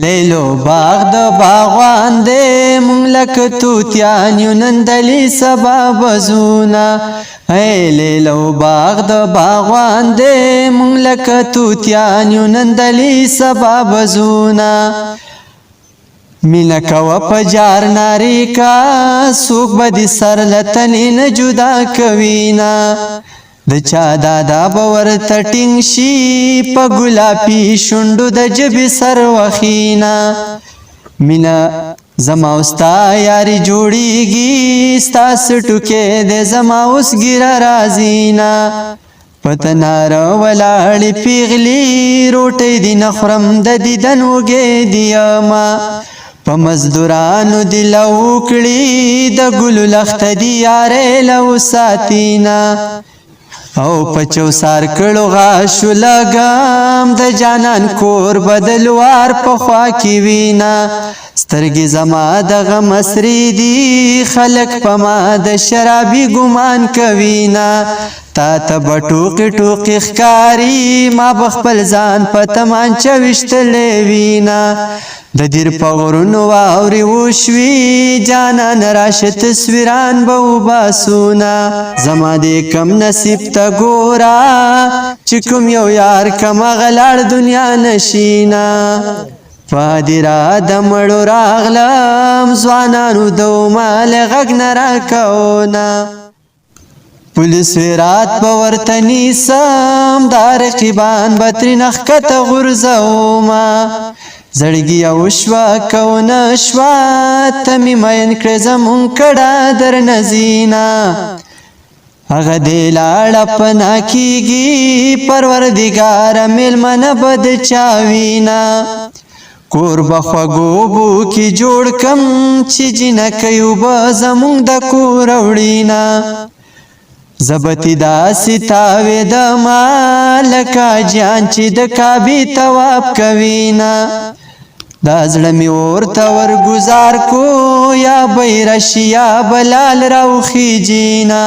لیلو باغ د باغوان دې مونږ لکه توتیان یو نن دلی سبا بزونا اے لیلو باغ د باغوان دې مونږ لکه توتیان یو نن دلی سبا بزونا مینا کوا په جار ناری کا سوق بدی سر لتنی نه جدا کوینا د چا دادا باور تټینګ شي په ګلابي شوندو د جبي سر وخینا مینا زما استا یاري جوړیږي ستا سټوکې د زما اوس ګیره رازینا پتنار ولاړې پیغلی روټې دی نخرم د دیدن وګې دیما په مزدورانو دی لوکړي د ګل لخت دی یارې لو ساتینا او پچو سار کړو غاشو لګام د جانان کور بدلوار په خوا کې وینا سترګې زما د غم سری دی خلق په ما د شرابي ګمان کوینا تا ته بټوقې ټوقې ښکاری ما بخپل ځان په تمانچه وشتلې وینا د دیر په غرونو واورې وشوي جانان راشه تصویران به وباسونا زما دې کم نصیب ته ګوره چې کوم یو یار کم غلاړ دنیا نشینا فادرا د مړو راغلم ځوانانو د مال غږ نه راکونا پولیس رات په ورته نیسم دا رقیبان به ترې نښکته غورځومه زړګي او شوا کونه شوا ته مې مین کړې زمونږ کډه درنه زینا هغه دې لاړه پناه کېږي پروردګاره مېلمنه به د چا وینا کور به خوږو بو کې جوړ کم چې جینکۍ اوبه زمونږ د کور وړینا زبتی داسې تاوېدمه لکه جان چې د کعبې طواف کوینا دا زړه مې ورته ورګزار کو یا به یې راشي یا به لال راوخیجینا